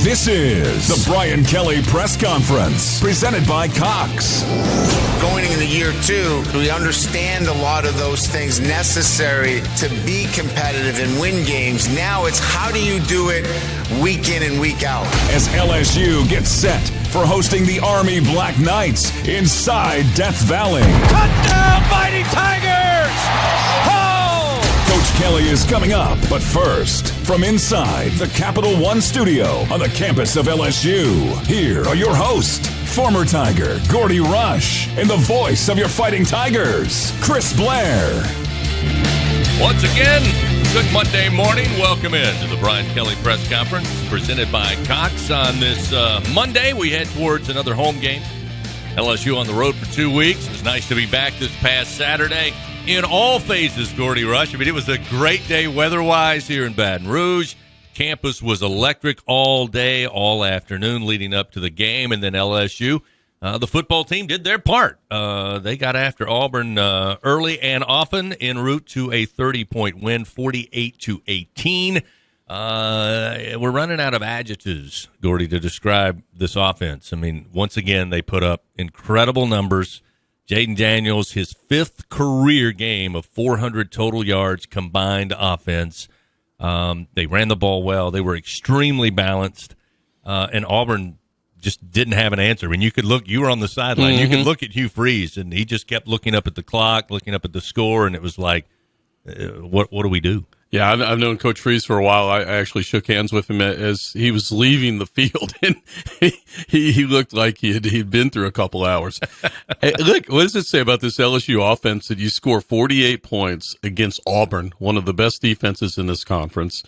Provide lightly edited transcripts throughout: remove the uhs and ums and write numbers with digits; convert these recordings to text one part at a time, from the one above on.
This is the Brian Kelly Press Conference, presented by Cox. Going into year 2, we understand a lot of those things necessary to be competitive and win games. Now it's how do you do it week in and week out? As LSU gets set for hosting the Army Black Knights inside Death Valley. Touchdown, Mighty Tigers! Coach Kelly is coming up, but first, from inside the Capital One studio on the campus of LSU, here are your hosts, former Tiger Gordy Rush, and the voice of your Fighting Tigers, Chris Blair. Once again, good Monday morning. Welcome in to the Brian Kelly Press Conference, presented by Cox. On this Monday, we head towards another home game. LSU on the road for 2 weeks. It was nice to be back this past Saturday. In all phases, Gordy Rush. I mean, it was a great day weather-wise here in Baton Rouge. Campus was electric all day, all afternoon leading up to the game. And then LSU, the football team, did their part. They got after Auburn early and often en route to a 30-point win, 48-18. We're running out of adjectives, Gordy, to describe this offense. I mean, once again, they put up incredible numbers. Jaden Daniels, his 5th career game of 400 total yards combined offense. They ran the ball well. They were extremely balanced. And Auburn just didn't have an answer. I mean, you were on the sideline. Mm-hmm. You could look at Hugh Freeze, and he just kept looking up at the clock, looking up at the score, and it was like, what do we do? Yeah, I've known Coach Freeze for a while. I actually shook hands with him as he was leaving the field, and he looked like he'd been through a couple hours. Hey, look, what does it say about this LSU offense that you score 48 points against Auburn, one of the best defenses in this conference,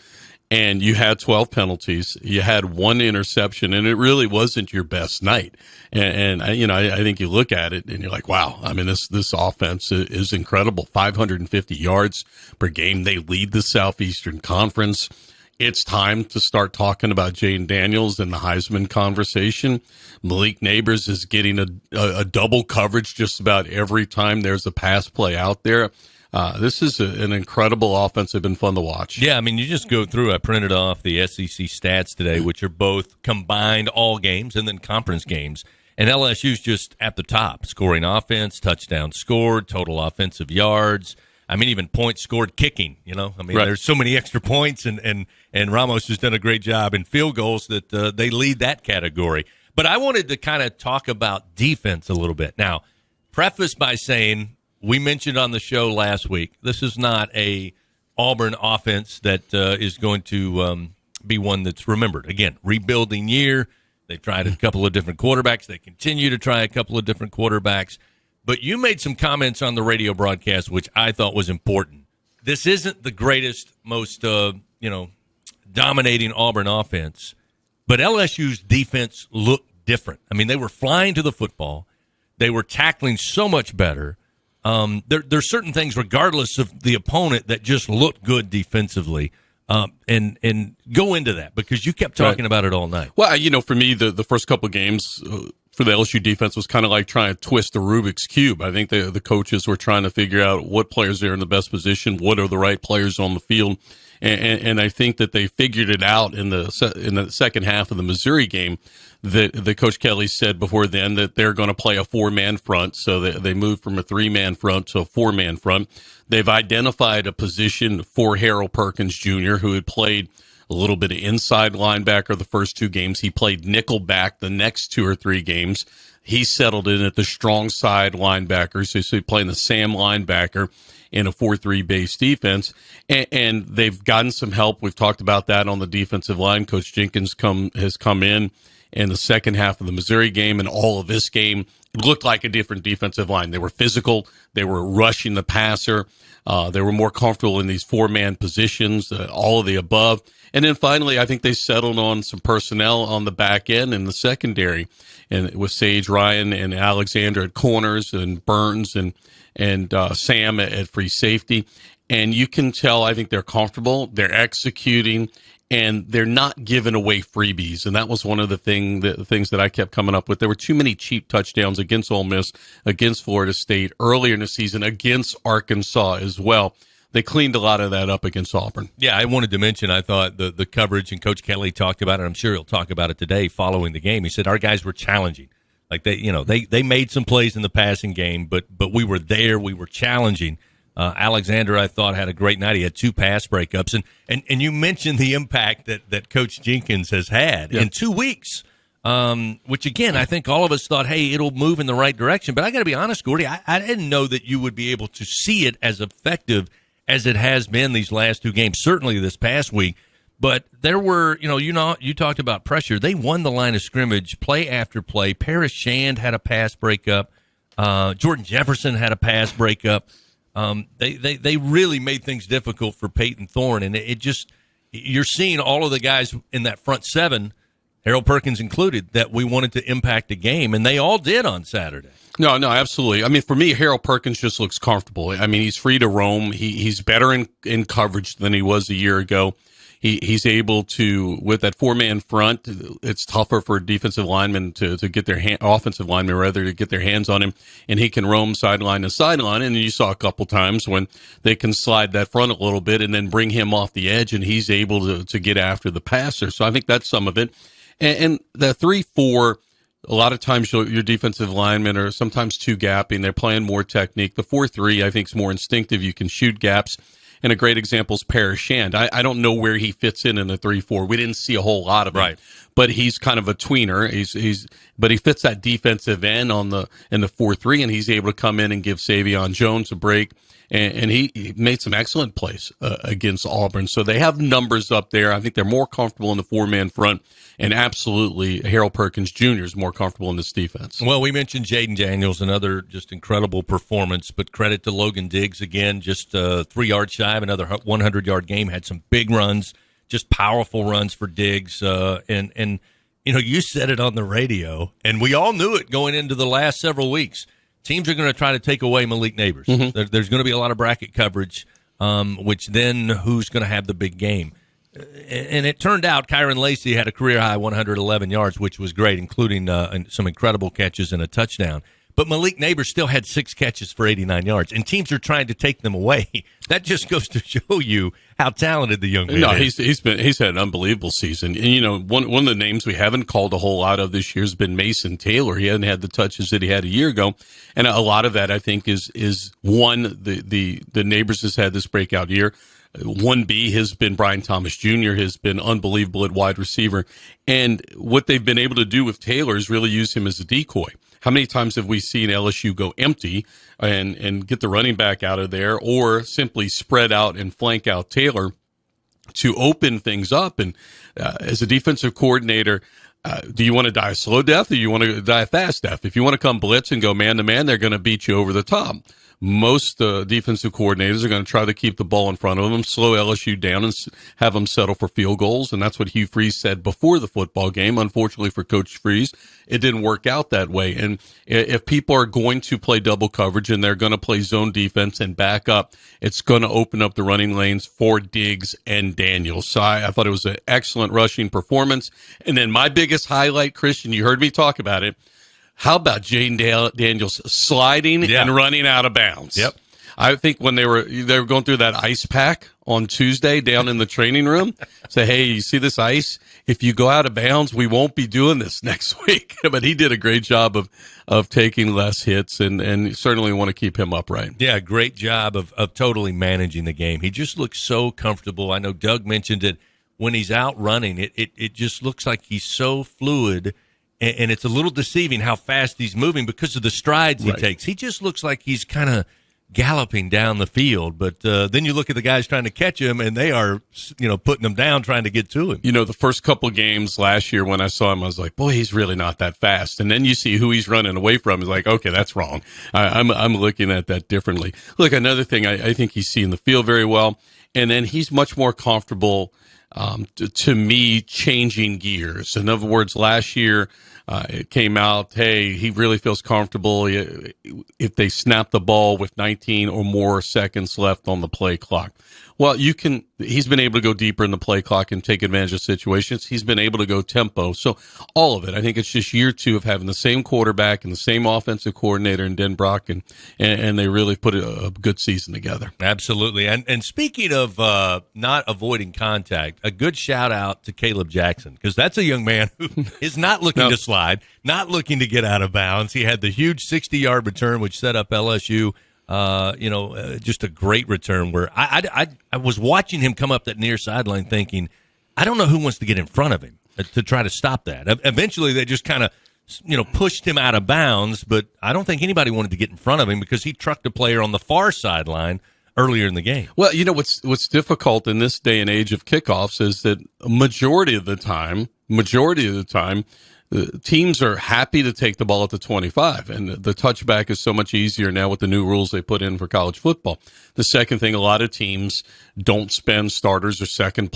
and you had 12 penalties, you had 1 interception, and it really wasn't your best night. And I think you look at it and you're like, wow, I mean, this offense is incredible. 550 yards per game. They lead the Southeastern Conference. It's time to start talking about Jaden Daniels and the Heisman conversation. Malik Neighbors is getting a double coverage just about every time there's a pass play out there. This is an incredible offense. It's been fun to watch. Yeah, I mean, you just go through. I printed off the SEC stats today, which are both combined all games and then conference games. And LSU's just at the top, scoring offense, touchdowns scored, total offensive yards. I mean, even points scored kicking, I mean, right. There's so many extra points, and Ramos has done a great job in field goals that they lead that category. But I wanted to kind of talk about defense a little bit. Now, preface by saying, we mentioned on the show last week, this is not a Auburn offense that is going to be one that's remembered. Again, rebuilding year. They've tried a couple of different quarterbacks. They continue to try a couple of different quarterbacks. But you made some comments on the radio broadcast, which I thought was important. This isn't the greatest, most, dominating Auburn offense, but LSU's defense looked different. I mean, they were flying to the football. They were tackling so much better. There's certain things, regardless of the opponent, that just look good defensively. And go into that because you kept talking about it all night. Well, for me, the first couple of games for the LSU defense was kind of like trying to twist the Rubik's Cube. I think the coaches were trying to figure out what players are in the best position, what are the right players on the field. And I think that they figured it out in the second half of the Missouri game. The Coach Kelly said before then that they're going to play a 4-man front, so they moved from a 3-man front to a 4-man front. They've identified a position for Harold Perkins Jr., who had played a little bit of inside linebacker the first 2 games. He played nickel back the next 2 or 3 games. He settled in at the strong side linebacker, so he's playing the Sam linebacker in a 4-3 base defense, and they've gotten some help. We've talked about that on the defensive line. Coach Jenkins has come in the second half of the Missouri game and all of this game. It looked like a different defensive line. They were physical. They were rushing the passer. They were more comfortable in these 4-man positions, all of the above. And then finally, I think they settled on some personnel on the back end in the secondary, and with Sage Ryan and Alexander at corners and Burns and Sam at free safety. And you can tell, I think they're comfortable, they're executing, and they're not giving away freebies. And that was one of the things that I kept coming up with. There were too many cheap touchdowns against Ole Miss, against Florida State, earlier in the season, against Arkansas as well. they cleaned a lot of that up against Auburn. Yeah, I wanted to mention, I thought the coverage, and Coach Kelly talked about it. I'm sure he'll talk about it today following the game. He said our guys were challenging. Like they made some plays in the passing game, but we were there. We were challenging. Alexander, I thought, had a great night. He had 2 pass breakups, and you mentioned the impact that Coach Jenkins has had in 2 weeks. Which again, I think all of us thought, hey, it'll move in the right direction. But I got to be honest, Gordy, I didn't know that you would be able to see it as effective as it has been these last 2 games. Certainly this past week. But there were, you talked about pressure. They won the line of scrimmage, play after play. Paris Shand had a pass breakup. Jordan Jefferson had a pass breakup. They really made things difficult for Peyton Thorne, and it just, you're seeing all of the guys in that front 7, Harold Perkins included, that we wanted to impact the game, and they all did on Saturday. No, absolutely. I mean, for me, Harold Perkins just looks comfortable. I mean, he's free to roam. He's better in coverage than he was a year ago. He's able to, with that 4-man front, it's tougher for defensive linemen to get their offensive linemen rather to get their hands on him, and he can roam sideline to sideline. And you saw a couple times when they can slide that front a little bit and then bring him off the edge, and he's able to get after the passer. So I think that's some of it. And the 3-4, a lot of times your defensive linemen are sometimes 2-gapping. They're playing more technique. The 4-3, I think, is more instinctive. You can shoot gaps. And a great example is Paris Shand. I don't know where he fits in the 3-4. We didn't see a whole lot of him, but he's kind of a tweener. But he fits that defensive end in the 4-3, and he's able to come in and give Savion Jones a break. And he made some excellent plays against Auburn. So they have numbers up there. I think they're more comfortable in the 4-man front. And absolutely, Harold Perkins Jr. is more comfortable in this defense. Well, we mentioned Jaden Daniels, another just incredible performance. But credit to Logan Diggs again, just 3 yards shy of another 100-yard game. Had some big runs, just powerful runs for Diggs. And you said it on the radio, and we all knew it going into the last several weeks. Teams are going to try to take away Malik Neighbors. Mm-hmm. There's going to be a lot of bracket coverage, which then who's going to have the big game? And it turned out Kyron Lacey had a career-high 111 yards, which was great, including some incredible catches and a touchdown. But Malik Neighbors still had 6 catches for 89 yards, and teams are trying to take them away. That just goes to show you how talented the young man is. He's had an unbelievable season. And one of the names we haven't called a whole lot of this year has been Mason Taylor. He hasn't had the touches that he had a year ago, and a lot of that I think is one, the Neighbors has had this breakout year. 1B has been Brian Thomas Jr. has been unbelievable at wide receiver, and what they've been able to do with Taylor is really use him as a decoy. How many times have we seen LSU go empty and get the running back out of there, or simply spread out and flank out Taylor to open things up? And as a defensive coordinator, do you want to die a slow death, or do you want to die a fast death? If you want to come blitz and go man-to-man, they're going to beat you over the top. Most defensive coordinators are going to try to keep the ball in front of them, slow LSU down, and have them settle for field goals. And that's what Hugh Freeze said before the football game. Unfortunately for Coach Freeze, it didn't work out that way. And if people are going to play double coverage and they're going to play zone defense and back up, it's going to open up the running lanes for Diggs and Daniels. So I thought it was an excellent rushing performance. And then my biggest highlight, Christian, you heard me talk about it. How about Jaden Daniels sliding and running out of bounds? Yep. I think when they were going through that ice pack on Tuesday down in the training room, say, hey, you see this ice? If you go out of bounds, we won't be doing this next week. But he did a great job of taking less hits, and certainly want to keep him upright. Yeah, great job of totally managing the game. He just looks so comfortable. I know Doug mentioned it. When he's out running, it just looks like he's so fluid. And it's a little deceiving how fast he's moving because of the strides he takes. He just looks like he's kind of galloping down the field. But then you look at the guys trying to catch him, and they are, putting him down, trying to get to him. The first couple games last year when I saw him, I was like, boy, he's really not that fast. And then you see who he's running away from. It's like, okay, that's wrong. I'm looking at that differently. Look, another thing, I think he's seeing the field very well. And then he's much more comfortable, to me, changing gears. In other words, last year, it came out, hey, he really feels comfortable if they snap the ball with 19 or more seconds left on the play clock. Well, he's been able to go deeper in the play clock and take advantage of situations. He's been able to go tempo. So all of it, I think it's just year 2 of having the same quarterback and the same offensive coordinator in Den Brock, and they really put a good season together. Absolutely. And speaking of not avoiding contact, a good shout out to Caleb Jackson, because that's a young man who is not looking to slide, not looking to get out of bounds. He had the huge 60-yard return, which set up LSU. Just a great return where I was watching him come up that near sideline thinking, I don't know who wants to get in front of him to try to stop that. Eventually, they just kind of, pushed him out of bounds, but I don't think anybody wanted to get in front of him because he trucked a player on the far sideline earlier in the game. Well, what's difficult in this day and age of kickoffs is that majority of the time, teams are happy to take the ball at the 25, and the touchback is so much easier now with the new rules they put in for college football. The second thing, a lot of teams don't spend starters or second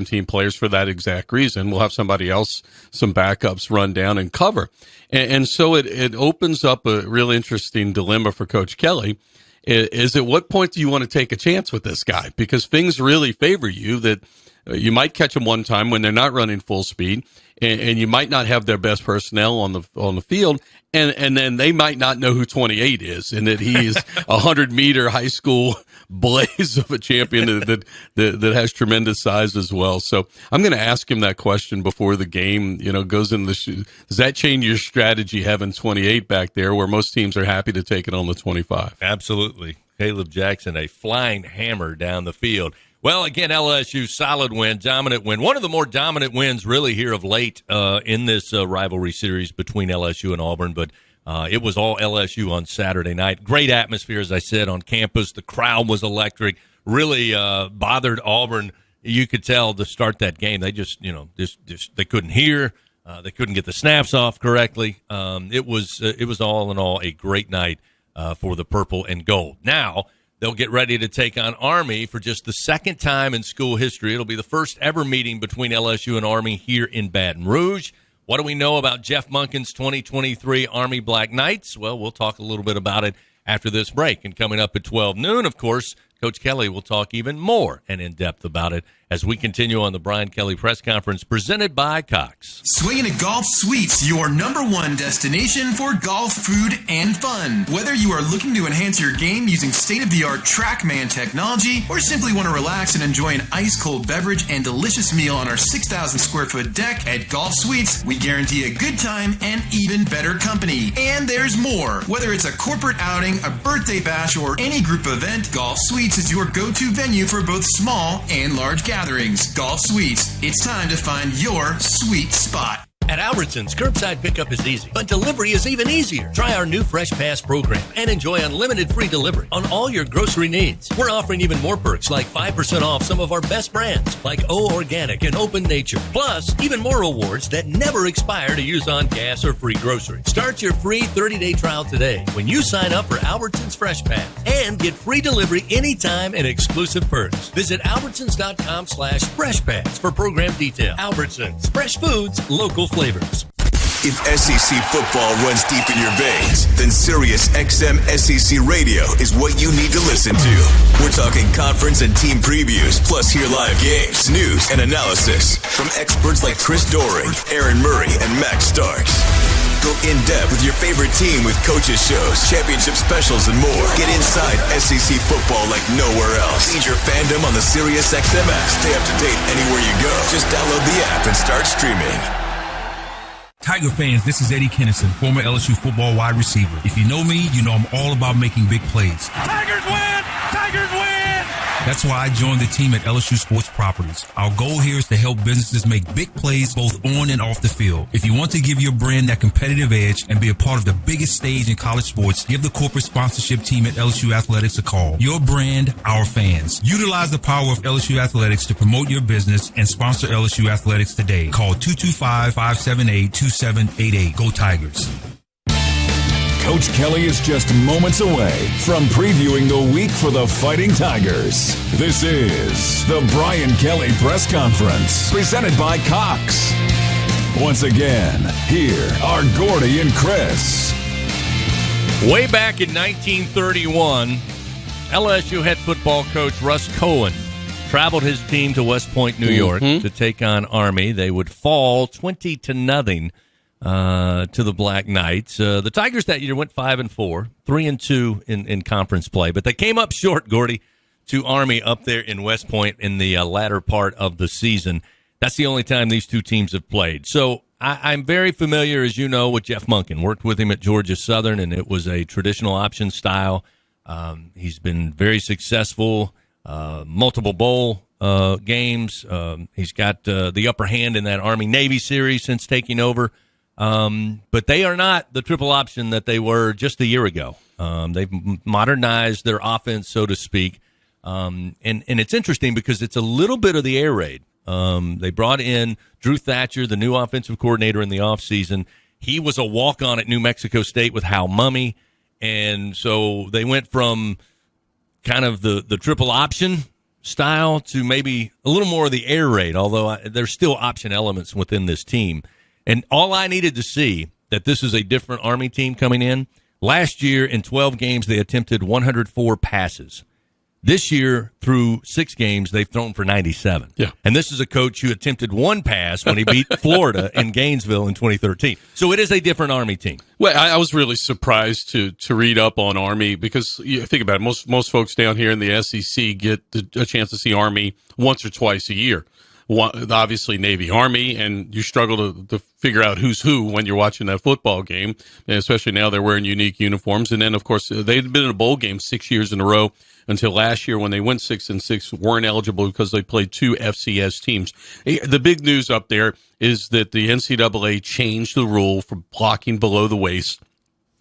team players for that exact reason. We'll have somebody else, some backups, run down and cover. And so it opens up a real interesting dilemma for Coach Kelly. Is at what point do you want to take a chance with this guy? Because things really favor you that you might catch them one time when they're not running full speed, and you might not have their best personnel on the field, and then they might not know who 28 is, and that he is 100-meter high school blaze of a champion that has tremendous size as well. So I'm going to ask him that question before the game, goes in the shoe. Does that change your strategy having 28 back there where most teams are happy to take it on the 25? Absolutely. Caleb Jackson, a flying hammer down the field. Well, again, LSU, solid win, dominant win. One of the more dominant wins really here of late in this rivalry series between LSU and Auburn, but it was all LSU on Saturday night. Great atmosphere, as I said, on campus. The crowd was electric, really bothered Auburn. You could tell to start that game. They just they couldn't hear. They couldn't get the snaps off correctly. It was all in all a great night for the purple and gold. Now, they'll get ready to take on Army for just the second time in school history. It'll be the first ever meeting between LSU and Army here in Baton Rouge. What do we know about Jeff Monken's 2023 Army Black Knights? Well, we'll talk a little bit about it after this break. And coming up at 12 noon, of course, Coach Kelly will talk even more and in depth about it as we continue on the Brian Kelly Press Conference presented by Cox. Swinging at Golf Suites, your #1 destination for golf, food, and fun. Whether you are looking to enhance your game using state-of-the-art TrackMan technology or simply want to relax and enjoy an ice-cold beverage and delicious meal on our 6,000 square foot deck at Golf Suites, we guarantee a good time and even better company. And there's more. Whether it's a corporate outing, a birthday bash, or any group event, Golf Suites is your go-to venue for both small and large gatherings. Golf Suites. It's time to find your sweet spot. At Albertsons, curbside pickup is easy, but delivery is even easier. Try our new Fresh Pass program and enjoy unlimited free delivery on all your grocery needs. We're offering even more perks like 5% off some of our best brands like O Organic and Open Nature. Plus, even more rewards that never expire to use on gas or free groceries. Start your free 30-day trial today when you sign up for Albertsons Fresh Pass and get free delivery anytime and exclusive perks. Visit albertsons.com/freshpass for program detail. Albertsons, fresh foods, local flavors. If SEC football runs deep in your veins, then Sirius XM SEC Radio is what you need to listen to. We're talking conference and team previews, plus hear live games, news, and analysis from experts like Chris Doering, Aaron Murray, and Max Starks. Go in-depth with your favorite team with coaches shows, championship specials, and more. Get inside SEC football like nowhere else. Feed your fandom on the Sirius XM app. Stay up to date anywhere you go. Just download the app and start streaming. Tiger fans, this is Eddie Kennison, former LSU football wide receiver. If you know me, you know I'm all about making big plays. Tigers win! Tigers win! That's why I joined the team at LSU Sports Properties. Our goal here is to help businesses make big plays both on and off the field. If you want to give your brand that competitive edge and be a part of the biggest stage in college sports, give the corporate sponsorship team at LSU Athletics a call. Your brand, our fans. Utilize the power of LSU Athletics to promote your business and sponsor LSU Athletics today. Call 225-578-2788. Go Tigers. Coach Kelly is just moments away from previewing the week for the Fighting Tigers. This is the Brian Kelly Press Conference, presented by Cox. Once again, here are Gordy and Chris. Way back in 1931, LSU head football coach Russ Cohen traveled his team to West Point, New York to take on Army. They would fall 20-0 to the Black Knights. The Tigers that year went 5-4, 3-2 in conference play, but they came up short, Gordy, to Army up there in West Point in the latter part of the season. That's the only time these two teams have played. So I'm very familiar, as you know, with Jeff Monken. Worked with him at Georgia Southern, and it was a traditional option style. He's been very successful, multiple bowl games. He's got the upper hand in that Army-Navy series since taking over. But they are not the triple option that they were just a year ago. They've modernized their offense, so to speak. And it's interesting because it's a little bit of the air raid. They brought in Drew Thatcher, the new offensive coordinator, in the offseason. He was a walk-on at New Mexico State with Hal Mumme. And so they went from kind of the triple option style to maybe a little more of the air raid, although there's still option elements within this team. And all I needed to see that this is a different Army team coming in. Last year, in 12 games, they attempted 104 passes. This year, through 6 games, they've thrown for 97. Yeah. And this is a coach who attempted 1 pass when he beat Florida in Gainesville in 2013. So it is a different Army team. Well, I was really surprised to read up on Army because you think about it, most folks down here in the SEC get a chance to see Army once or twice a year. Obviously Navy, Army, and you struggle to figure out who's who when you're watching that football game, and especially now they're wearing unique uniforms. And then, of course, they'd been in a bowl game 6 years in a row until last year when they went 6-6, weren't eligible because they played 2 FCS teams. The big news up there is that the NCAA changed the rule for blocking below the waist.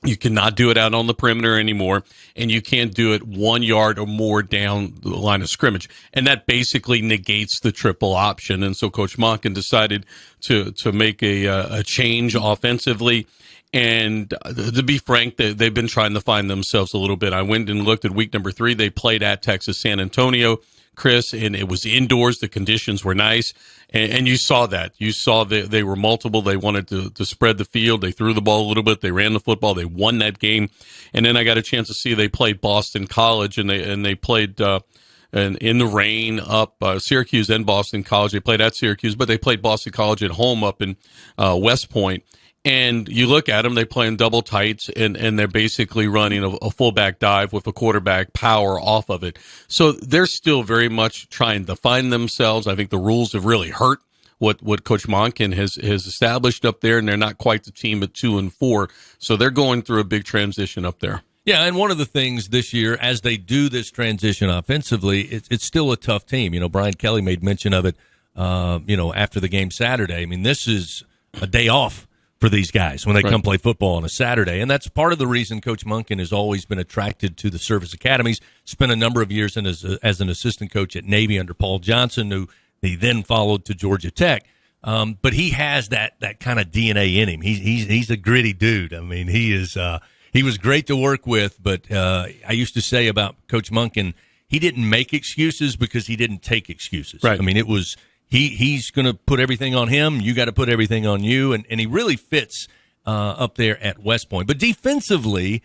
You cannot do it out on the perimeter anymore, and you can't do it 1 yard or more down the line of scrimmage. And that basically negates the triple option. And so Coach Monken decided to make a change offensively. And to be frank, they've been trying to find themselves a little bit. I went and looked at week number 3. They played at Texas San Antonio, Chris, and it was indoors. The conditions were nice. And you saw that. You saw that they were multiple. They wanted to spread the field. They threw the ball a little bit. They ran the football. They won that game. And then I got a chance to see they played Boston College, and they played in the rain up Syracuse and Boston College. They played at Syracuse, but they played Boston College at home up in West Point. And you look at them, they play in double tights, and they're basically running a fullback dive with a quarterback power off of it. So they're still very much trying to find themselves. I think the rules have really hurt what Coach Monken has established up there, and they're not quite the team at 2-4. So they're going through a big transition up there. Yeah, and one of the things this year, as they do this transition offensively, it's still a tough team. You know, Brian Kelly made mention of it, after the game Saturday. I mean, this is a day off for these guys when they come play football on a Saturday. And that's part of the reason Coach Monken has always been attracted to the service academies, spent a number of years as an assistant coach at Navy under Paul Johnson, who he then followed to Georgia Tech. But he has that kind of DNA in him. He's a gritty dude. I mean, he was great to work with, but I used to say about Coach Monken, he didn't make excuses because he didn't take excuses. Right. I mean, it was he's going to put everything on him. You got to put everything on you, and he really fits up there at West Point. But defensively,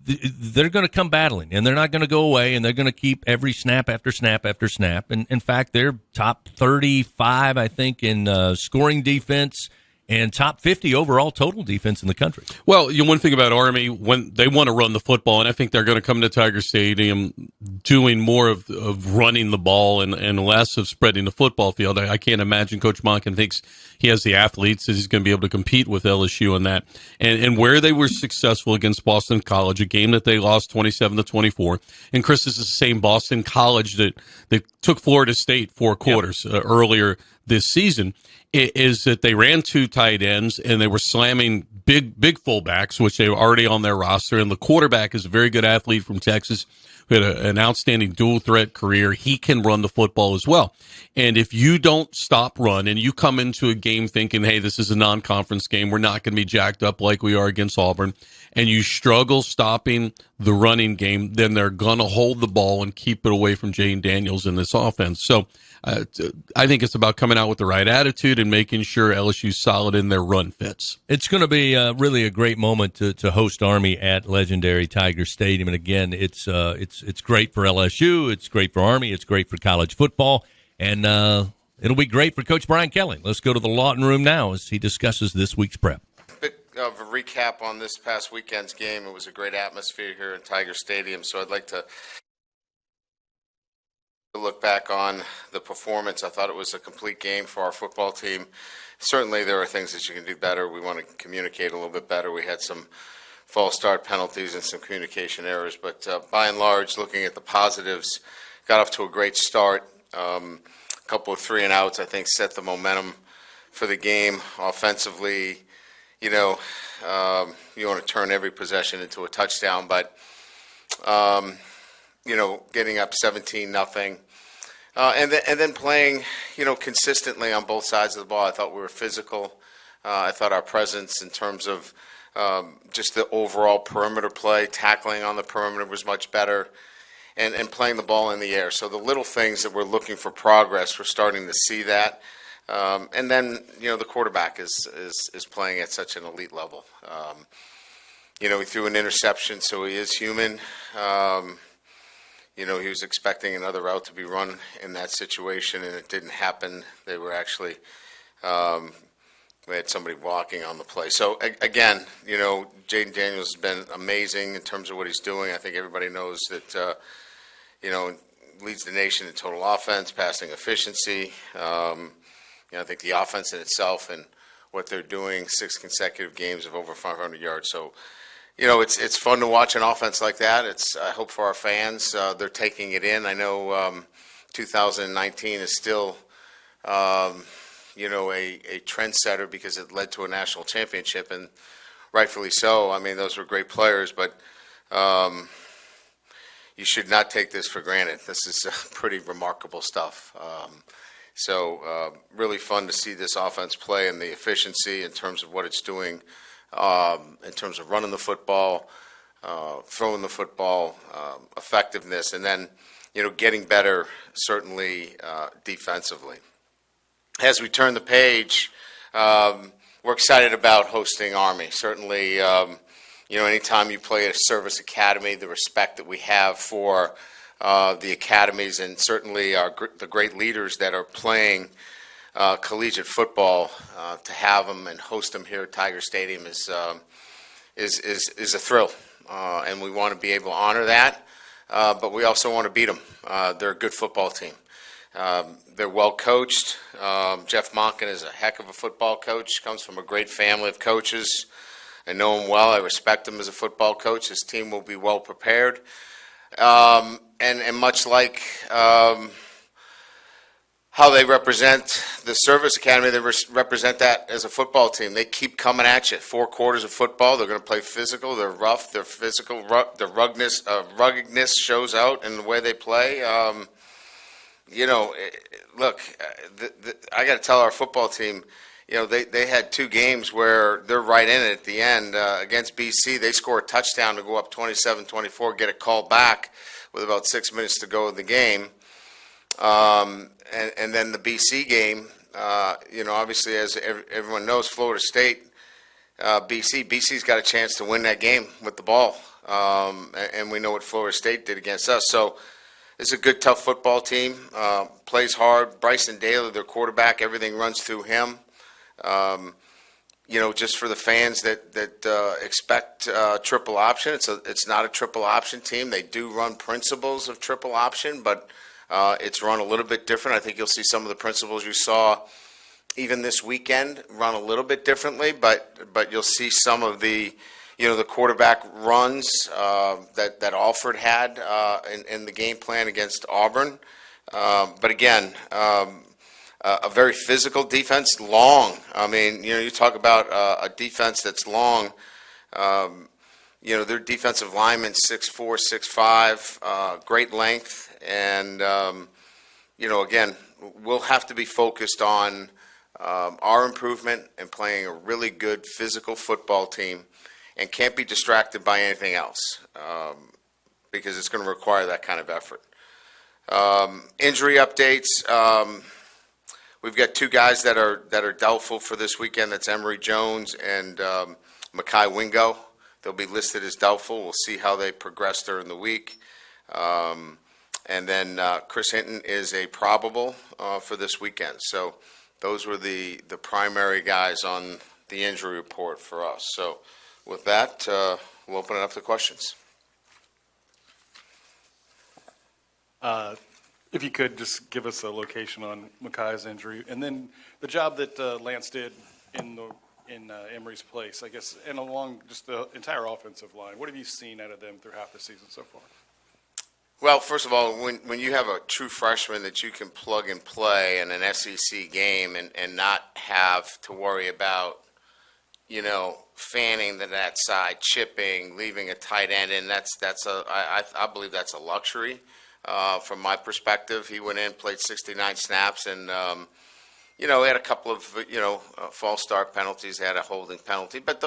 they're going to come battling, and they're not going to go away, and they're going to keep every snap after snap after snap. And in fact, they're top 35, I think, in scoring defense, and top 50 overall total defense in the country. Well, one thing about Army, when they want to run the football, and I think they're going to come to Tiger Stadium doing more of running the ball and less of spreading the football field. I can't imagine Coach Monken thinks he has the athletes that he's going to be able to compete with LSU in that. And where they were successful against Boston College, a game that they lost 27-24. And Chris, this is the same Boston College that took Florida State 4 quarters earlier this season. Is that they ran 2 tight ends and they were slamming big fullbacks, which they were already on their roster. And the quarterback is a very good athlete from Texas who had an outstanding dual threat career. He can run the football as well. And if you don't stop run and you come into a game thinking, hey, this is a non-conference game, we're not going to be jacked up like we are against Auburn, and you struggle stopping the running game, then they're going to hold the ball and keep it away from Jane Daniels in this offense. So I think it's about coming out with the right attitude and making sure LSU's solid in their run fits. It's going to be really a great moment to host Army at legendary Tiger Stadium. And again, it's great for LSU. It's great for Army. It's great for college football. And it'll be great for Coach Brian Kelly. Let's go to the Lawton Room now as he discusses this week's prep. Bit of a recap on this past weekend's game. It was a great atmosphere here in Tiger Stadium, so I'd like to look back on the performance. I thought it was a complete game for our football team. Certainly there are things that you can do better. We want to communicate a little bit better. We had some false start penalties and some communication errors, but by and large, looking at the positives, got off to a great start. A couple of 3-and-outs, I think, set the momentum for the game. Offensively, you want to turn every possession into a touchdown, but, getting up 17-0. And then playing, consistently on both sides of the ball. I thought we were physical. I thought our presence in terms of just the overall perimeter play, tackling on the perimeter was much better, and playing the ball in the air. So the little things that we're looking for progress, we're starting to see that. And then, the quarterback is playing at such an elite level. He threw an interception, so he is human. He was expecting another route to be run in that situation, and it didn't happen. They were actually, we had somebody walking on the play. So, again, Jaden Daniels has been amazing in terms of what he's doing. I think everybody knows that, leads the nation in total offense, passing efficiency. I think the offense in itself and what they're doing, 6 consecutive games of over 500 yards. So, it's fun to watch an offense like that. I hope for our fans, they're taking it in. I know 2019 is still, a trendsetter because it led to a national championship, and rightfully so. I mean, those were great players, but you should not take this for granted. This is pretty remarkable stuff. So really fun to see this offense play and the efficiency in terms of what it's doing, in terms of running the football, throwing the football, effectiveness, and then, getting better, certainly defensively. As we turn the page, we're excited about hosting Army. Certainly, anytime you play at a service academy, the respect that we have for the academies, and certainly the great leaders that are playing collegiate football, to have them and host them here at Tiger Stadium is a thrill, and we want to be able to honor that. But we also want to beat them. They're a good football team. They're well coached. Jeff Monken is a heck of a football coach. Comes from a great family of coaches. I know him well. I respect him as a football coach. His team will be well prepared. And much like how they represent the service academy, they represent that as a football team. They keep coming at you. 4 quarters of football. They're going to play physical. They're rough. They're physical. Their ruggedness shows out in the way they play. Look, I got to tell our football team, they had 2 games where they're right in it at the end. Against BC, they score a touchdown to go up 27-24, get a call back with about 6 minutes to go in the game. And then the BC game, obviously, as everyone knows, Florida State, BC's got a chance to win that game with the ball. And we know what Florida State did against us. So it's a good, tough football team, plays hard. Bryson Daly, their quarterback, everything runs through him. Just for the fans that expect triple option, it's not a triple option team. They do run principles of triple option, but it's run a little bit different. I think you'll see some of the principles you saw even this weekend run a little bit differently, but you'll see some of the the quarterback runs that Alford had in the game plan against Auburn. But again, a very physical defense, long. I mean, you talk about a defense that's long. Their defensive linemen 6'4", 6'5", great length, and again, we'll have to be focused on our improvement and playing a really good physical football team, and can't be distracted by anything else because it's going to require that kind of effort. Injury updates. We've got two guys that are doubtful for this weekend. That's Emory Jones and Mekhi Wingo. They'll be listed as doubtful. We'll see how they progress during the week. And then Chris Hinton is a probable for this weekend. So those were the primary guys on the injury report for us. So with that, we'll open it up to questions. If you could just give us a location on Mekhi's injury, and then the job that Lance did in Emory's place, I guess, and along just the entire offensive line. What have you seen out of them through half the season so far? Well, first of all, when you have a true freshman that you can plug and play in an SEC game and not have to worry about, fanning to that side, chipping, leaving a tight end in, I believe that's a luxury. From my perspective, he went in, played 69 snaps, and he had a couple of false start penalties, had a holding penalty, but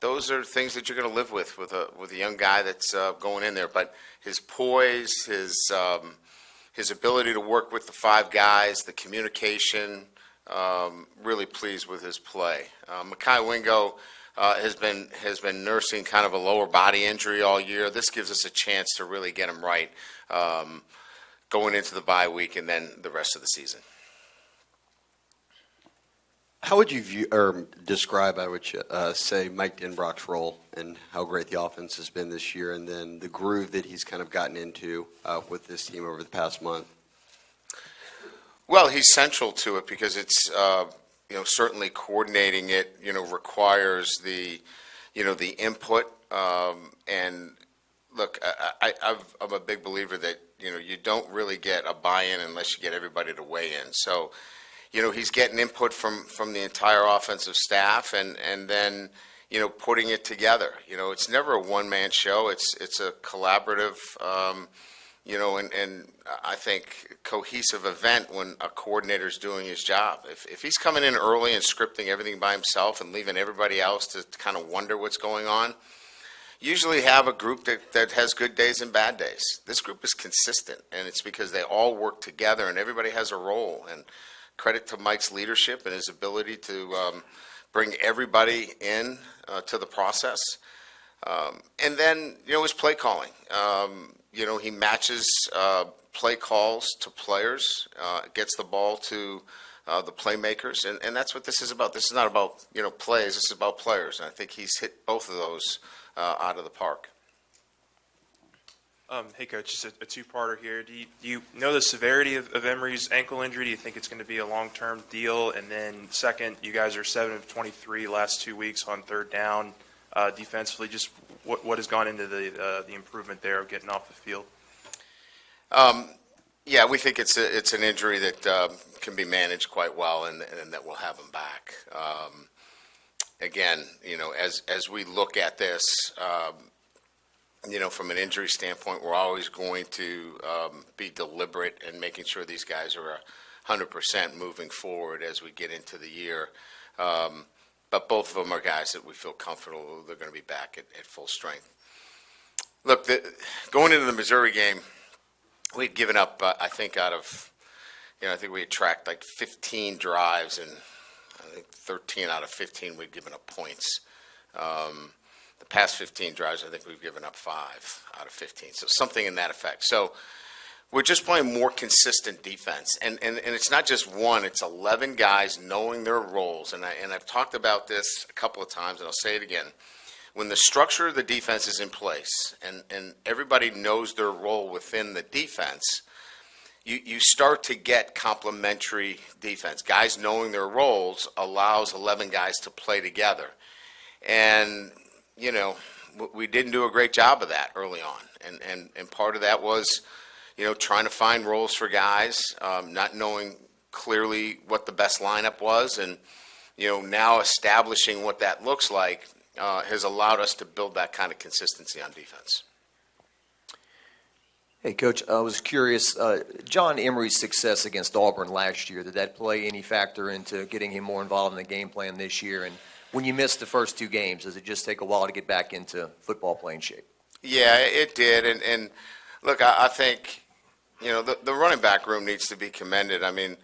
those are things that you're going to live with a young guy that's going in there. But his poise, his ability to work with the five guys, the communication, really pleased with his play. Mekhi Wingo has been nursing kind of a lower body injury all year. This gives us a chance to really get him right going into the bye week and then the rest of the season. How would you view or describe, I would say, Mike Denbrock's role and how great the offense has been this year, and then the groove that he's kind of gotten into with this team over the past month? Well, he's central to it because it's certainly coordinating it requires the input and look, I'm a big believer that you don't really get a buy-in unless you get everybody to weigh in. So he's getting input from the entire offensive staff and then putting it together. It's never a one-man show. It's a collaborative and I think cohesive event when a coordinator's doing his job. If he's coming in early and scripting everything by himself and leaving everybody else to kind of wonder what's going on, usually have a group that has good days and bad days. This group is consistent, and it's because they all work together and everybody has a role. And credit to Mike's leadership and his ability to bring everybody in to the process. And then, his play calling. He matches play calls to players, gets the ball to the playmakers, and that's what this is about. This is not about, plays. This is about players, and I think he's hit both of those out of the park. Hey, Coach, just a two-parter here. Do you know the severity of Emory's ankle injury? Do you think it's going to be a long-term deal? And then second, you guys are 7 of 23 last 2 weeks on third down defensively. Just what has gone into the improvement there of getting off the field? Yeah, we think it's an injury that can be managed quite well, and that we'll have him back. Again, as we look at this, from an injury standpoint, we're always going to be deliberate in making sure these guys are 100% moving forward as we get into the year. But both of them are guys that we feel comfortable they're going to be back at full strength. Look, going into the Missouri game, we'd given up, I think I think we had tracked like 15 drives, and I think 13 out of 15 we'd given up points. The past 15 drives, I think we've given up 5 out of 15, so something in that effect. So we're just playing more consistent defense, and it's not just one, it's 11 guys knowing their roles, and I've talked about this a couple of times, and I'll say it again. When the structure of the defense is in place and everybody knows their role within the defense, you start to get complementary defense. Guys knowing their roles allows 11 guys to play together. And, we didn't do a great job of that early on. And part of that was, trying to find roles for guys, not knowing clearly what the best lineup was. And, now establishing what that looks like has allowed us to build that kind of consistency on defense. Hey, Coach, I was curious, John Emery's success against Auburn last year, did that play any factor into getting him more involved in the game plan this year? And When you missed the first 2 games, does it just take a while to get back into football playing shape? Yeah, it did. And look, I think, the running back room needs to be commended. I mean,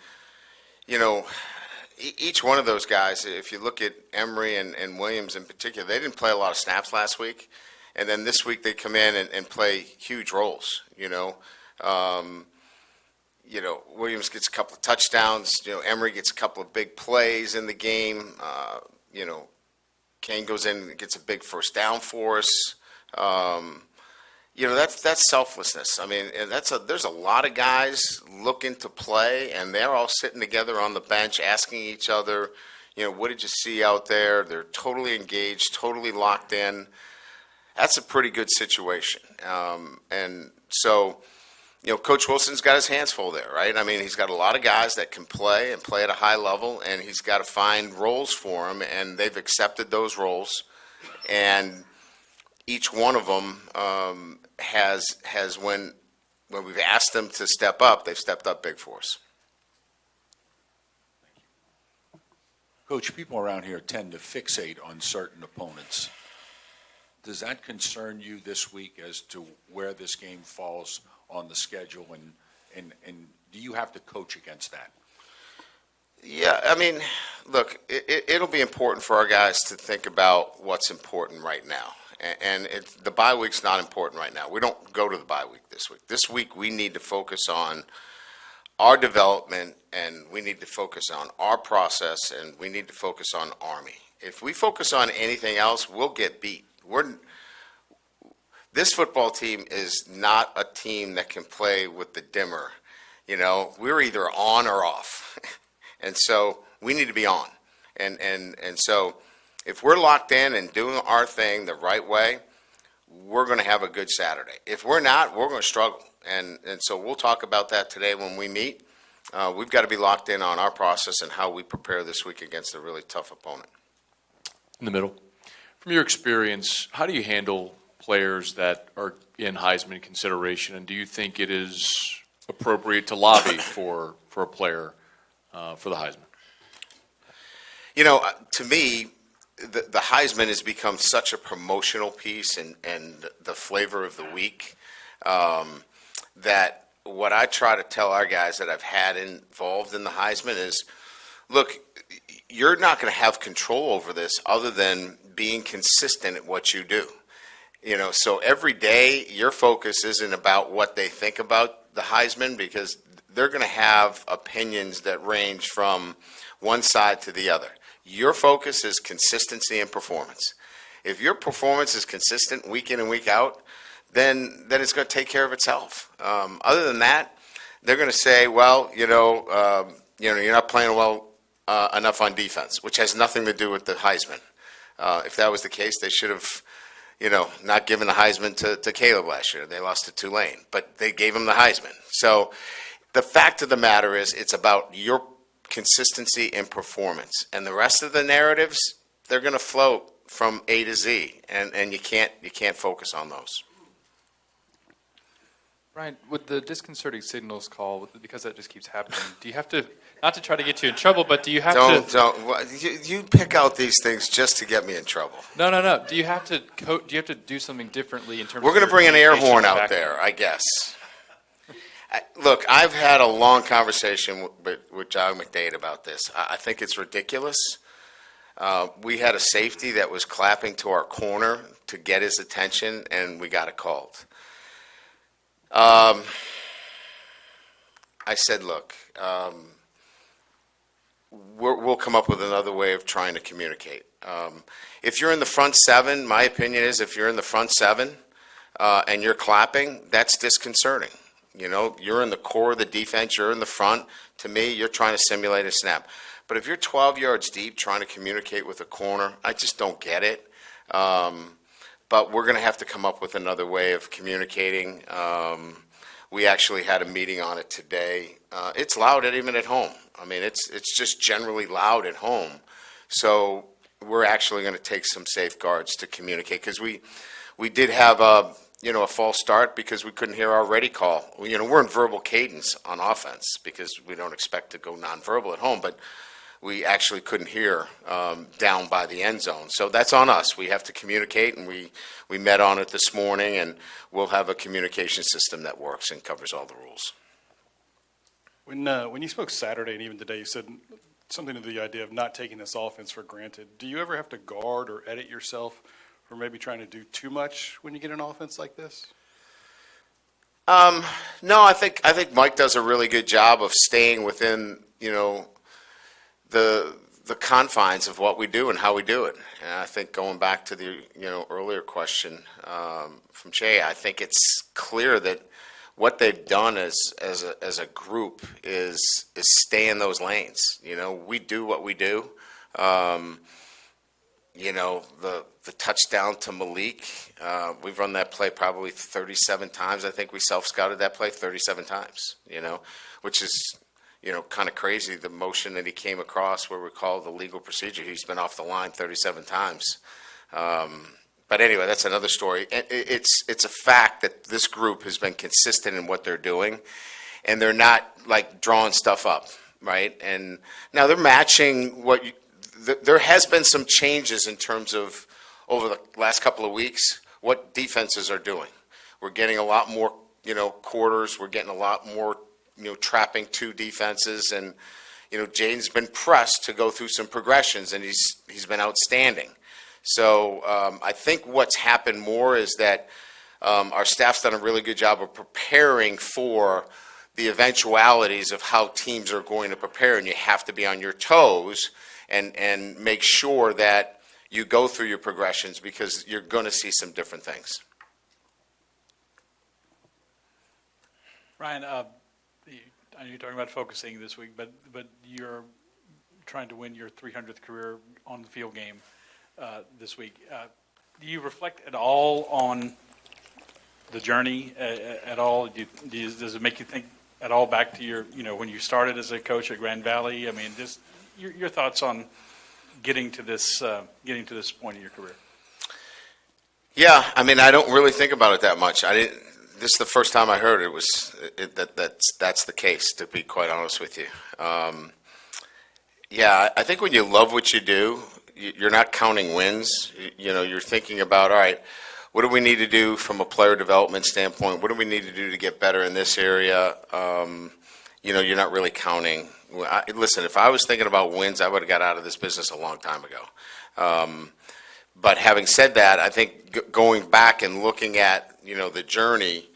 each one of those guys, if you look at Emery and Williams in particular, they didn't play a lot of snaps last week. And then this week they come in and play huge roles, Williams gets a couple of touchdowns. Emery gets a couple of big plays in the game. Kane goes in and gets a big first down for us. That's selflessness. I mean, there's a lot of guys looking to play, and they're all sitting together on the bench asking each other, what did you see out there? They're totally engaged, totally locked in. That's a pretty good situation. And so, Coach Wilson's got his hands full there, right? I mean, he's got a lot of guys that can play and play at a high level, and he's got to find roles for them, and they've accepted those roles. And each one of them has when we've asked them to step up, they've stepped up big for us. Coach, people around here tend to fixate on certain opponents. Does that concern you this week as to where this game falls on the schedule, and do you have to coach against that? Yeah, I mean, look, it'll be important for our guys to think about what's important right now. And the bye week's not important right now. We don't go to the bye week this week. This week we need to focus on our development, and we need to focus on our process, and we need to focus on Army. If we focus on anything else, we'll get beat. This football team is not a team that can play with the dimmer. We're either on or off. And so we need to be on. And so if we're locked in and doing our thing the right way, we're going to have a good Saturday. If we're not, we're going to struggle. And so we'll talk about that today when we meet. We've got to be locked in on our process and how we prepare this week against a really tough opponent. In the middle. From your experience, how do you handle players that are in Heisman consideration, and do you think it is appropriate to lobby for a player for the Heisman? To me, the Heisman has become such a promotional piece and the flavor of the week that what I try to tell our guys that I've had involved in the Heisman is, look, you're not going to have control over this other than being consistent at what you do. So every day your focus isn't about what they think about the Heisman, because they're going to have opinions that range from one side to the other. Your focus is consistency and performance. If your performance is consistent week in and week out, then it's going to take care of itself. Other than that, they're going to say, well, you're not playing well enough on defense, which has nothing to do with the Heisman. If that was the case, they should have, not given the Heisman to Caleb last year. They lost to Tulane, but they gave him the Heisman. So the fact of the matter is, it's about your consistency and performance, and the rest of the narratives, they're going to float from A to Z, and you can't focus on those. Brian, with the disconcerting signals call, because that just keeps happening, do you have to, not to try to get you in trouble, but do you have you pick out these things just to get me in trouble. No. Do you have to do something differently in terms We're of going to bring an air horn out back there, I guess. Look, I've had a long conversation with John McDade about this. I think it's ridiculous. We had a safety that was clapping to our corner to get his attention, and we got it called. I said, look, we'll come up with another way of trying to communicate. If you're in the front seven, my opinion is if you're in the front seven and you're clapping, that's disconcerting. You're in the core of the defense, you're in the front. To me, you're trying to simulate a snap. But if you're 12 yards deep trying to communicate with a corner, I just don't get it. But we're going to have to come up with another way of communicating. We actually had a meeting on it today. It's loud even at home. I mean, it's just generally loud at home. So we're actually going to take some safeguards to communicate, because we did have a false start because we couldn't hear our ready call. We're in verbal cadence on offense because we don't expect to go nonverbal at home. But we actually couldn't hear down by the end zone. So that's on us. We have to communicate, and we met on it this morning, and we'll have a communication system that works and covers all the rules. When you spoke Saturday and even today, you said something to the idea of not taking this offense for granted. Do you ever have to guard or edit yourself for maybe trying to do too much when you get an offense like this? No, I think Mike does a really good job of staying within, the confines of what we do and how we do it. And I think going back to the, earlier question from Jay, I think it's clear that what they've done as a group is stay in those lanes. We do what we do. The touchdown to Malik, we've run that play probably 37 times. I think we self-scouted that play 37 times, which is, kind of crazy, the motion that he came across where we call the legal procedure. He's been off the line 37 times. But anyway, that's another story. It's a fact that this group has been consistent in what they're doing, and they're not, like, drawing stuff up, right? And now they're matching what there has been some changes in terms of, over the last couple of weeks, what defenses are doing. We're getting a lot more, quarters. We're getting a lot more, trapping two defenses. And, Jaden's been pressed to go through some progressions, and he's been outstanding. So I think what's happened more is that our staff's done a really good job of preparing for the eventualities of how teams are going to prepare, and you have to be on your toes and make sure that you go through your progressions, because you're going to see some different things. Ryan, I know you're talking about focusing this week, but you're trying to win your 300th career on the field game this week. Do you reflect at all on the journey at all? Does it make you think at all back to your, when you started as a coach at Grand Valley? I mean, just your thoughts on getting to this point in your career. Yeah, I mean, I don't really think about it that much. This is the first time I heard that's the case, to be quite honest with you. Yeah, I think when you love what you do, you're not counting wins. You're thinking about, all right, what do we need to do from a player development standpoint? What do we need to do to get better in this area? You're not really counting. Listen, if I was thinking about wins, I would have got out of this business a long time ago. But having said that, I think going back and looking at, the journey,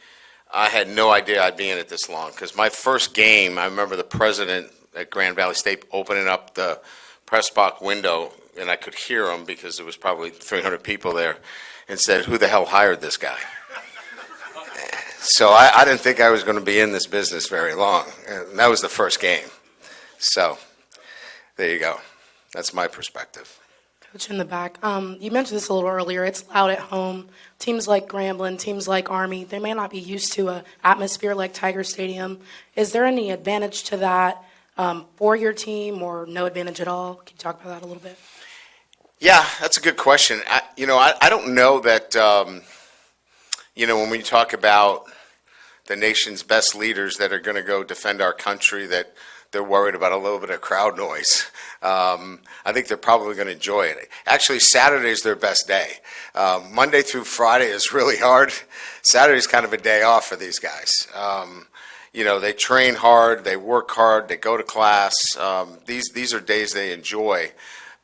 I had no idea I'd be in it this long. Because my first game, I remember the president at Grand Valley State opening up the press box window, and I could hear him because there was probably 300 people there, and said, "Who the hell hired this guy?" So I didn't think I was going to be in this business very long. And that was the first game. So there you go. That's my perspective. Coach in the back, you mentioned this a little earlier. It's loud at home. Teams like Grambling, teams like Army, they may not be used to an atmosphere like Tiger Stadium. Is there any advantage to that for your team, or no advantage at all? Can you talk about that a little bit? Yeah, that's a good question. I don't know that, when we talk about the nation's best leaders that are going to go defend our country, that they're worried about a little bit of crowd noise. I think they're probably going to enjoy it. Actually, Saturday's their best day. Monday through Friday is really hard. Saturday's kind of a day off for these guys. They train hard, they work hard, they go to class. These are days they enjoy.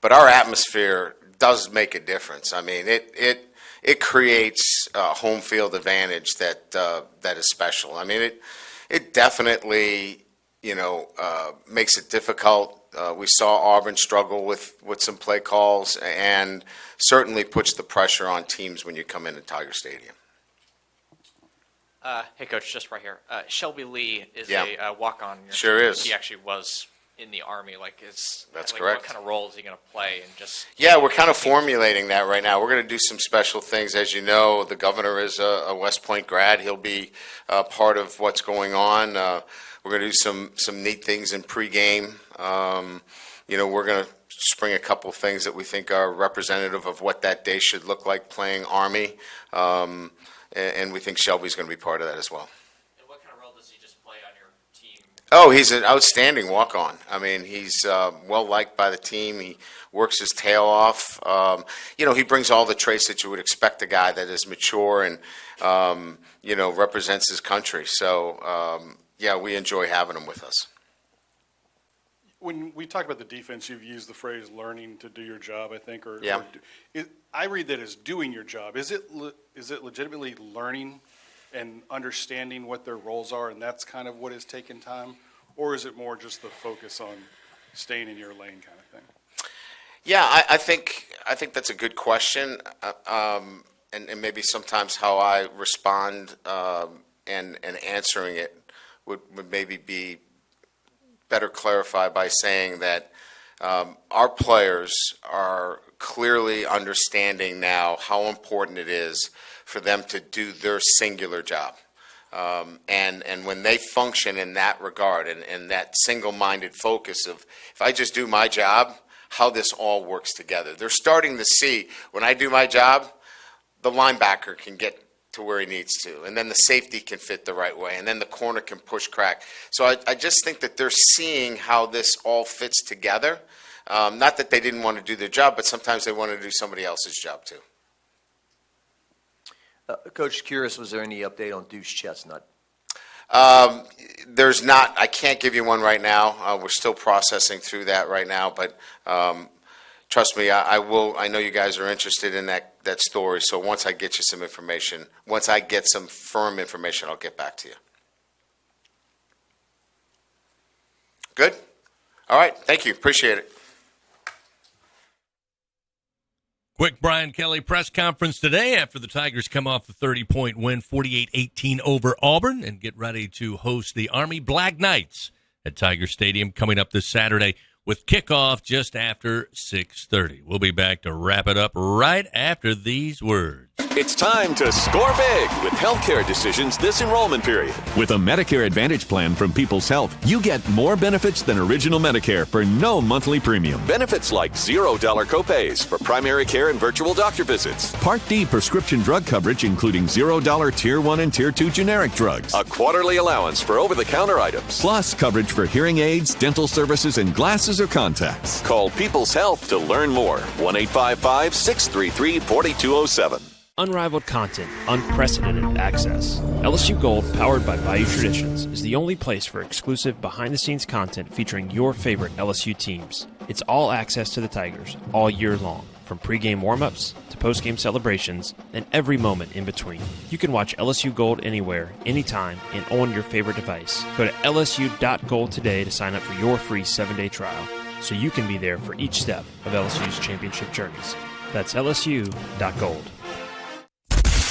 But our atmosphere does make a difference. I mean, it creates a home field advantage that is special. I mean, it definitely makes it difficult. We saw Auburn struggle with some play calls, and certainly puts the pressure on teams when you come into Tiger Stadium. Hey, Coach, just right here. Shelby Lee is Yeah. a walk-on. Sure is. He actually was in the Army. That's correct. correct. What kind of role is he going to play? And just Yeah, we're kind of formulating that right now. We're going to do some special things. As you know, the governor is a West Point grad. He'll be part of what's going on. We're going to do some neat things in pregame. We're going to spring a couple things that we think are representative of what that day should look like playing Army. And we think Shelby's going to be part of that as well. And what kind of role does he just play on your team? Oh, he's an outstanding walk-on. I mean, he's well-liked by the team. He works his tail off. He brings all the traits that you would expect a guy that is mature and, represents his country. So, we enjoy having him with us. When we talk about the defense, you've used the phrase "learning to do your job." I think, I read that as doing your job. Is it legitimately learning and understanding what their roles are, and that's kind of what has taken time, or is it more just the focus on staying in your lane kind of thing? Yeah, I think that's a good question, and maybe sometimes how I respond and answering it would maybe be better clarified by saying that our players are clearly understanding now how important it is for them to do their singular job. And when they function in that regard and that single-minded focus of, if I just do my job, how this all works together. They're starting to see, when I do my job, the linebacker can get to where he needs to, and then the safety can fit the right way, and then the corner can push crack. So I just think that they're seeing how this all fits together. Not that they didn't want to do their job, but sometimes they want to do somebody else's job too. Coach, curious, was there any update on Deuce Chestnut? There's not. I can't give you one right now. We're still processing through that right now, but trust me, I will. I know you guys are interested in that story, so once I get you some information, once I get some firm information, I'll get back to you. Good? All right. Thank you. Appreciate it. Quick Brian Kelly press conference today after the Tigers come off the 30-point win, 48-18 over Auburn, and get ready to host the Army Black Knights at Tiger Stadium coming up this Saturday with kickoff just after 6:30. We'll be back to wrap it up right after these words. It's time to score big with healthcare decisions this enrollment period. With a Medicare Advantage plan from People's Health, you get more benefits than original Medicare for no monthly premium. Benefits like $0 copays for primary care and virtual doctor visits. Part D prescription drug coverage, including $0 Tier 1 and Tier 2 generic drugs. A quarterly allowance for over-the-counter items. Plus coverage for hearing aids, dental services, and glasses or contacts. Call People's Health to learn more. 1-855-633-4207. Unrivaled content, unprecedented access. LSU Gold, powered by Bayou Traditions, is the only place for exclusive behind-the-scenes content featuring your favorite LSU teams. It's all access to the Tigers, all year long, from pregame warm-ups to postgame celebrations and every moment in between. You can watch LSU Gold anywhere, anytime, and on your favorite device. Go to lsu.gold today to sign up for your free 7-day trial, so you can be there for each step of LSU's championship journeys. That's lsu.gold.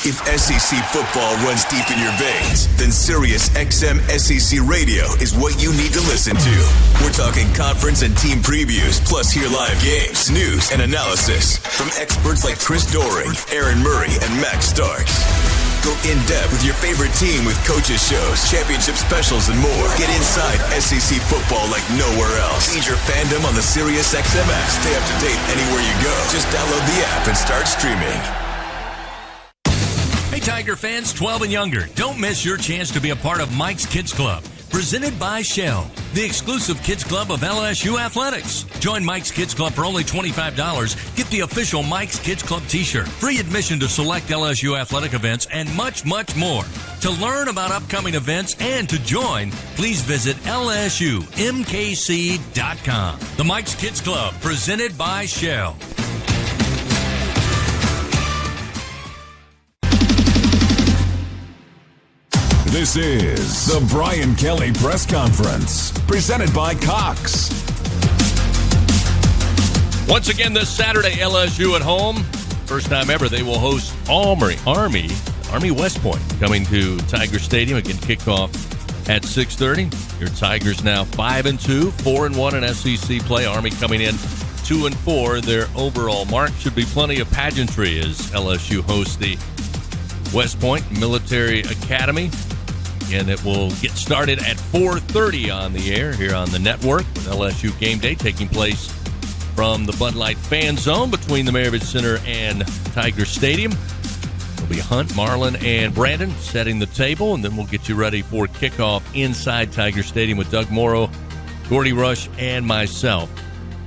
If SEC football runs deep in your veins, then Sirius XM SEC Radio is what you need to listen to. We're talking conference and team previews, plus hear live games, news, and analysis from experts like Chris Doering, Aaron Murray, and Max Starks. Go in-depth with your favorite team with coaches shows, championship specials, and more. Get inside SEC football like nowhere else. Feed your fandom on the Sirius XM app. Stay up to date anywhere you go. Just download the app and start streaming. Hey, Tiger fans 12 and younger, don't miss your chance to be a part of Mike's Kids Club, presented by Shell, the exclusive kids club of LSU Athletics. Join Mike's Kids Club for only $25. Get the official Mike's Kids Club t-shirt, free admission to select LSU athletic events, and much, much more. To learn about upcoming events and to join, please visit lsumkc.com. The Mike's Kids Club, presented by Shell. This is the Brian Kelly Press Conference, presented by Cox. Once again this Saturday, LSU at home. First time ever they will host Army West Point, coming to Tiger Stadium. Again, kickoff at 6:30. Your Tigers now 5-2, 4-1 in SEC play. Army coming in 2-4. Their overall mark should be plenty of pageantry as LSU hosts the West Point Military Academy. And it will get started at 4:30 on the air here on the network with LSU Game Day taking place from the Bud Light Fan Zone between the Maravich Center and Tiger Stadium. It'll be Hunt, Marlon, and Brandon setting the table, and then we'll get you ready for kickoff inside Tiger Stadium with Doug Morrow, Gordy Rush, and myself.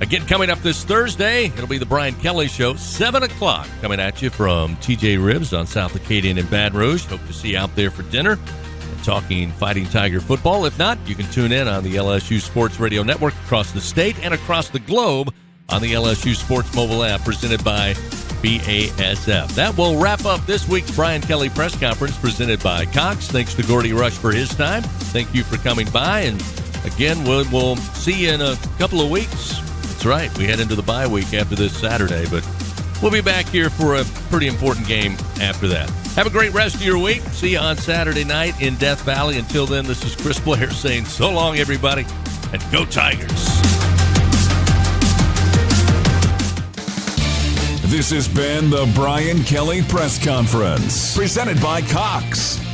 Again, coming up this Thursday, it'll be the Brian Kelly Show, 7 o'clock, coming at you from TJ Ribs on South Acadian in Baton Rouge. Hope to see you out there for dinner and talking Fighting Tiger football. If not, you can tune in on the LSU Sports Radio Network across the state and across the globe on the LSU Sports mobile app presented by BASF. That will wrap up this week's Brian Kelly press conference presented by Cox. Thanks to Gordy Rush for his time. Thank you for coming by. And again, we'll see you in a couple of weeks. That's right. We head into the bye week after this Saturday, but we'll be back here for a pretty important game after that. Have a great rest of your week. See you on Saturday night in Death Valley. Until then, this is Chris Blair saying so long, everybody, and go Tigers. This has been the Brian Kelly Press Conference, presented by Cox.